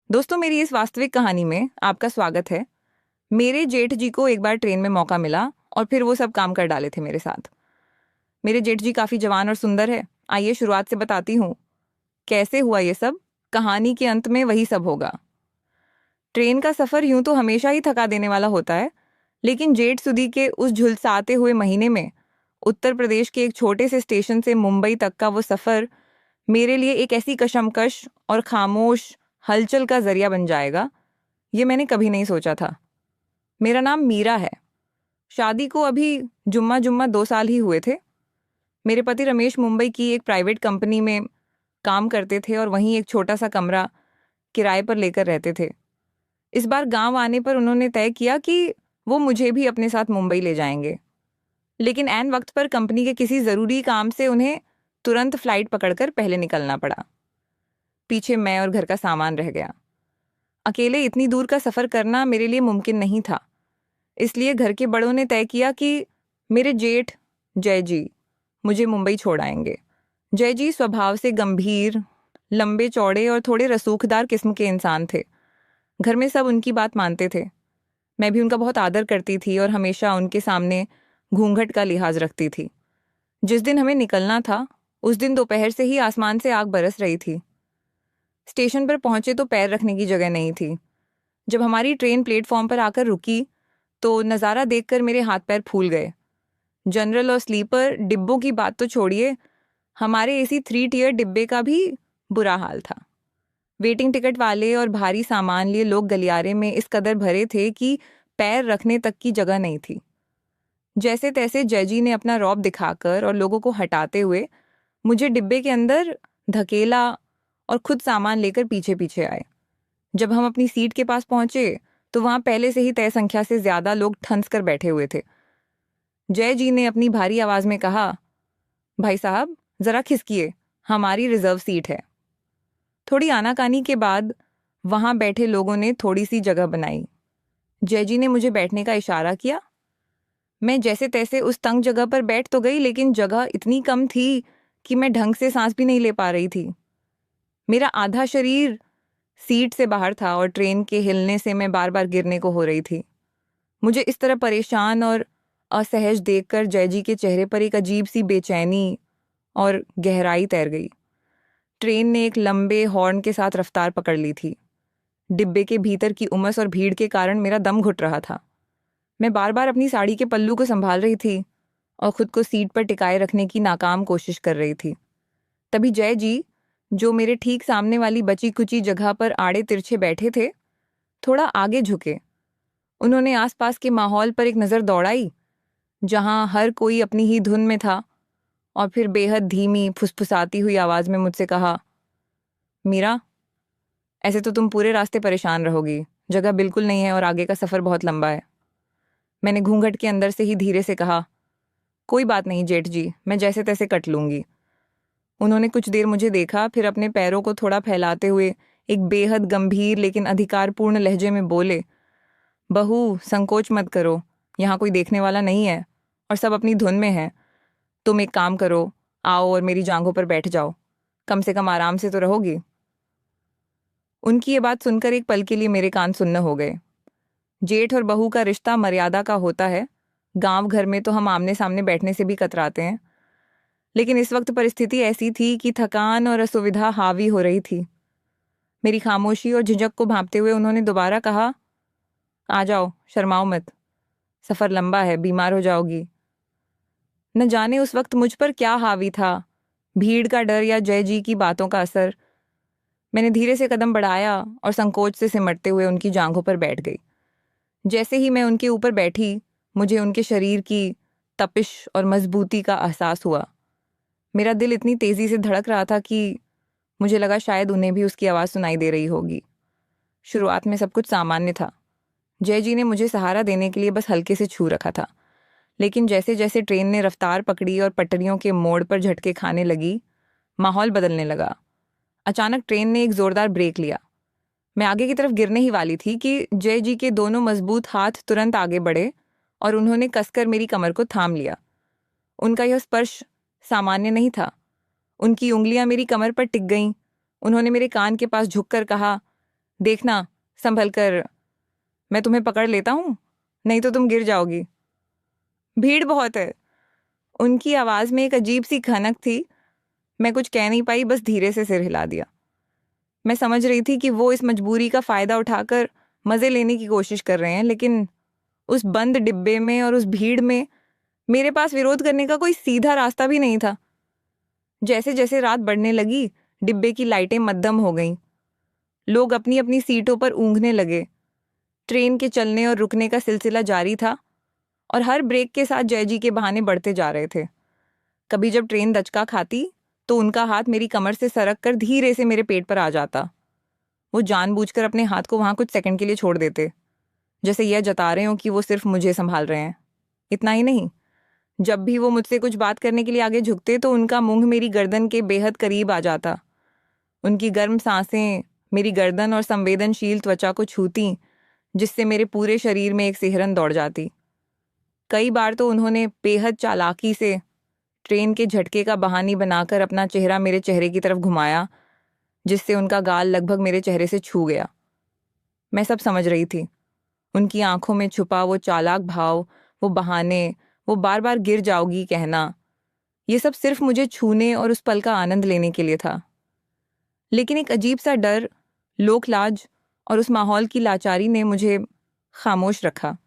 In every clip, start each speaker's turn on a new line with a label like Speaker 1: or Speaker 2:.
Speaker 1: दोस्तों, मेरी इस वास्तविक कहानी में आपका स्वागत है। मेरे जेठ जी को एक बार ट्रेन में मौका मिला और फिर वो सब काम कर डाले थे मेरे साथ। मेरे जेठ जी काफी जवान और सुंदर है। आइए शुरुआत से बताती हूँ कैसे हुआ ये सब। कहानी के अंत में वही सब होगा। ट्रेन का सफर यूं तो हमेशा ही थका देने वाला होता है, लेकिन जेठ सुदी के उस झुलसाते हुए महीने में उत्तर प्रदेश के एक छोटे से स्टेशन से मुंबई तक का वो सफर मेरे लिए एक ऐसी कशमकश और खामोश हलचल का जरिया बन जाएगा, ये मैंने कभी नहीं सोचा था। मेरा नाम मीरा है। शादी को अभी जुम्मा जुम्मा 2 साल ही हुए थे। मेरे पति रमेश मुंबई की एक प्राइवेट कंपनी में काम करते थे और वहीं एक छोटा सा कमरा किराए पर लेकर रहते थे। इस बार गांव आने पर उन्होंने तय किया कि वो मुझे भी अपने साथ मुंबई ले जाएंगे, लेकिन ऐन वक्त पर कंपनी के किसी ज़रूरी काम से उन्हें तुरंत फ्लाइट पकड़कर पहले निकलना पड़ा। पीछे मैं और घर का सामान रह गया। अकेले इतनी दूर का सफ़र करना मेरे लिए मुमकिन नहीं था। इसलिए घर के बड़ों ने तय किया कि मेरे जेठ जय जी मुझे मुंबई छोड़ आएंगे। जय जी स्वभाव से गंभीर, लंबे चौड़े और थोड़े रसूखदार किस्म के इंसान थे। घर में सब उनकी बात मानते थे। मैं भी उनका बहुत आदर करती थी और हमेशा उनके सामने घूंघट का लिहाज रखती थी। जिस दिन हमें निकलना था उस दिन दोपहर से ही आसमान से आग बरस रही थी। स्टेशन पर पहुंचे तो पैर रखने की जगह नहीं थी। जब हमारी ट्रेन प्लेटफॉर्म पर आकर रुकी तो नज़ारा देखकर मेरे हाथ पैर फूल गए। जनरल और स्लीपर डिब्बों की बात तो छोड़िए, हमारे एसी 3 टियर डिब्बे का भी बुरा हाल था। वेटिंग टिकट वाले और भारी सामान लिए लोग गलियारे में इस कदर भरे थे कि पैर रखने तक की जगह नहीं थी। जैसे तैसे जयजी ने अपना रौब दिखाकर और लोगों को हटाते हुए मुझे डिब्बे के अंदर धकेला और खुद सामान लेकर पीछे पीछे आए। जब हम अपनी सीट के पास पहुंचे तो वहां पहले से ही तय संख्या से ज्यादा लोग ठंस कर बैठे हुए थे। जय जी ने अपनी भारी आवाज में कहा, भाई साहब जरा खिसकिए, हमारी रिजर्व सीट है। थोड़ी आनाकानी के बाद वहां बैठे लोगों ने थोड़ी सी जगह बनाई। जय जी ने मुझे बैठने का इशारा किया। मैं जैसे तैसे उस तंग जगह पर बैठ तो गई, लेकिन जगह इतनी कम थी कि मैं ढंग से सांस भी नहीं ले पा रही थी। मेरा आधा शरीर सीट से बाहर था और ट्रेन के हिलने से मैं बार बार गिरने को हो रही थी। मुझे इस तरह परेशान और असहज देखकर जयजी के चेहरे पर एक अजीब सी बेचैनी और गहराई तैर गई। ट्रेन ने एक लंबे हॉर्न के साथ रफ्तार पकड़ ली थी। डिब्बे के भीतर की उमस और भीड़ के कारण मेरा दम घुट रहा था। मैं बार बार अपनी साड़ी के पल्लू को संभाल रही थी और खुद को सीट पर टिकाए रखने की नाकाम कोशिश कर रही थी। तभी जय जी, जो मेरे ठीक सामने वाली बची कुची जगह पर आड़े तिरछे बैठे थे, थोड़ा आगे झुके। उन्होंने आसपास के माहौल पर एक नज़र दौड़ाई, जहां हर कोई अपनी ही धुन में था, और फिर बेहद धीमी फुसफुसाती हुई आवाज में मुझसे कहा, मीरा, ऐसे तो तुम पूरे रास्ते परेशान रहोगी। जगह बिल्कुल नहीं है और आगे का सफर बहुत लंबा है। मैंने घूंघट के अंदर से ही धीरे से कहा, कोई बात नहीं जेठ जी, मैं जैसे तैसे कट लूंगी। उन्होंने कुछ देर मुझे देखा, फिर अपने पैरों को थोड़ा फैलाते हुए एक बेहद गंभीर लेकिन अधिकारपूर्ण लहजे में बोले, बहू संकोच मत करो, यहाँ कोई देखने वाला नहीं है और सब अपनी धुन में है। तुम एक काम करो, आओ और मेरी जांघों पर बैठ जाओ, कम से कम आराम से तो रहोगी। उनकी ये बात सुनकर एक पल के लिए मेरे कान सुन्न हो गए। जेठ और बहू का रिश्ता मर्यादा का होता है। गांव घर में तो हम आमने सामने बैठने से भी कतराते हैं, लेकिन इस वक्त परिस्थिति ऐसी थी कि थकान और असुविधा हावी हो रही थी। मेरी खामोशी और झिझक को भांपते हुए उन्होंने दोबारा कहा, आ जाओ, शर्माओ मत, सफर लंबा है, बीमार हो जाओगी। न जाने उस वक्त मुझ पर क्या हावी था, भीड़ का डर या जय जी की बातों का असर। मैंने धीरे से कदम बढ़ाया और संकोच से सिमटते हुए उनकी जांघों पर बैठ गई। जैसे ही मैं उनके ऊपर बैठी, मुझे उनके शरीर की तपिश और मजबूती का एहसास हुआ। मेरा दिल इतनी तेजी से धड़क रहा था कि मुझे लगा शायद उन्हें भी उसकी आवाज़ सुनाई दे रही होगी। शुरुआत में सब कुछ सामान्य था। जय जी ने मुझे सहारा देने के लिए बस हल्के से छू रखा था, लेकिन जैसे जैसे ट्रेन ने रफ्तार पकड़ी और पटरियों के मोड़ पर झटके खाने लगी, माहौल बदलने लगा। अचानक ट्रेन ने एक जोरदार ब्रेक लिया। मैं आगे की तरफ गिरने ही वाली थी कि जय जी के दोनों मजबूत हाथ तुरंत आगे बढ़े और उन्होंने कसकर मेरी कमर को थाम लिया। उनका यह स्पर्श सामान्य नहीं था। उनकी उंगलियां मेरी कमर पर टिक गईं। उन्होंने मेरे कान के पास झुककर कहा, देखना, संभल कर, मैं तुम्हें पकड़ लेता हूँ, नहीं तो तुम गिर जाओगी। भीड़ बहुत है। उनकी आवाज में एक अजीब सी खनक थी। मैं कुछ कह नहीं पाई, बस धीरे से सिर हिला दिया। मैं समझ रही थी कि वो इस मजबूरी का फायदा उठाकर मजे लेने की कोशिश कर रहे हैं, लेकिन उस बंद डिब्बे में और उस भीड़ में मेरे पास विरोध करने का कोई सीधा रास्ता भी नहीं था। जैसे जैसे रात बढ़ने लगी, डिब्बे की लाइटें मद्दम हो गईं। लोग अपनी अपनी सीटों पर ऊँघने लगे। ट्रेन के चलने और रुकने का सिलसिला जारी था और हर ब्रेक के साथ जयजी के बहाने बढ़ते जा रहे थे। कभी जब ट्रेन दचका खाती तो उनका हाथ मेरी कमर से सरक कर धीरे से मेरे पेट पर आ जाता। वो जानबूझकर अपने हाथ को वहां कुछ सेकंड के लिए छोड़ देते, जैसे यह जता रहे हो कि वो सिर्फ मुझे संभाल रहे हैं। इतना ही नहीं, जब भी वो मुझसे कुछ बात करने के लिए आगे झुकते तो उनका मुंह मेरी गर्दन के बेहद करीब आ जाता। उनकी गर्म सांसें मेरी गर्दन और संवेदनशील त्वचा को छूती, जिससे मेरे पूरे शरीर में एक सिहरन दौड़ जाती। कई बार तो उन्होंने बेहद चालाकी से ट्रेन के झटके का बहानी बनाकर अपना चेहरा मेरे चेहरे की तरफ घुमाया, जिससे उनका गाल लगभग मेरे चेहरे से छू गया। मैं सब समझ रही थी। उनकी आंखों में छुपा वो चालाक भाव, वो बहाने, वो बार बार गिर जाओगी कहना, ये सब सिर्फ मुझे छूने और उस पल का आनंद लेने के लिए था। लेकिन एक अजीब सा डर, लोकलाज और उस माहौल की लाचारी ने मुझे खामोश रखा।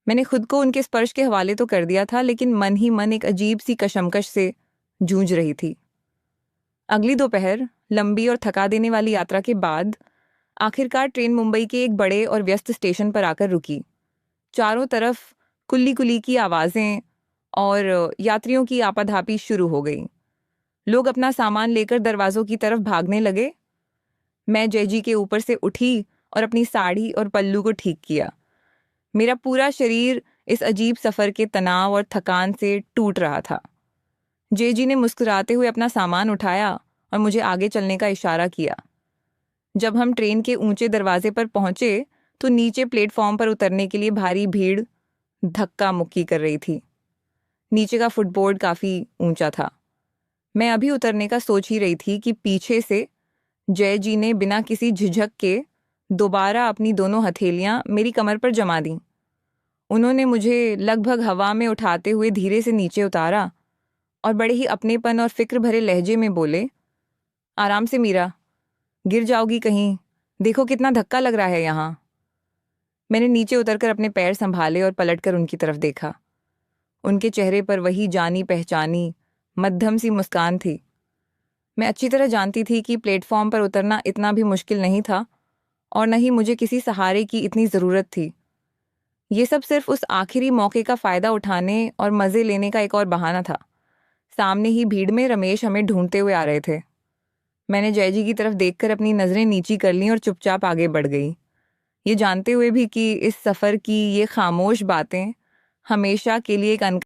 Speaker 1: मैंने खुद को उनके स्पर्श के हवाले तो कर दिया था, लेकिन मन ही मन एक अजीब सी कशमकश से जूझ रही थी। अगली दोपहर लंबी और थका देने वाली यात्रा के बाद आखिरकार ट्रेन मुंबई के एक बड़े और व्यस्त स्टेशन पर आकर रुकी। चारों तरफ कुल्ली कुली की आवाज़ें और यात्रियों की आपाधापी शुरू हो गई। लोग अपना सामान लेकर दरवाजों की तरफ भागने लगे। मैं जयजी के ऊपर से उठी और अपनी साड़ी और पल्लू को ठीक किया। मेरा पूरा शरीर इस अजीब सफ़र के तनाव और थकान से टूट रहा था। जयजी ने मुस्कुराते हुए अपना सामान उठाया और मुझे आगे चलने का इशारा किया। जब हम ट्रेन के ऊंचे दरवाजे पर पहुंचे तो नीचे प्लेटफॉर्म पर उतरने के लिए भारी भीड़ धक्का मुक्की कर रही थी। नीचे का फुटबोर्ड काफ़ी ऊंचा था। मैं अभी उतरने का सोच ही रही थी कि पीछे से जय जी ने बिना किसी झिझक के दोबारा अपनी दोनों हथेलियां मेरी कमर पर जमा दी। उन्होंने मुझे लगभग हवा में उठाते हुए धीरे से नीचे उतारा और बड़े ही अपनेपन और फिक्र भरे लहजे में बोले, आराम से मीरा, गिर जाओगी कहीं, देखो कितना धक्का लग रहा है यहाँ। मैंने नीचे उतरकर अपने पैर संभाले और पलटकर उनकी तरफ देखा। उनके चेहरे पर वही जानी पहचानी मध्यम सी मुस्कान थी। मैं अच्छी तरह जानती थी कि प्लेटफॉर्म पर उतरना इतना भी मुश्किल नहीं था और न ही मुझे किसी सहारे की इतनी ज़रूरत थी। ये सब सिर्फ उस आखिरी मौके का फ़ायदा उठाने और मज़े लेने का एक और बहाना था। सामने ही भीड़ में रमेश हमें ढूंढते हुए आ रहे थे। मैंने जयजी की तरफ देखकर अपनी नज़रें नीची कर लीं और चुपचाप आगे बढ़ गई, ये जानते हुए भी कि इस सफ़र की ये खामोश बातें हमेशा के लिए एक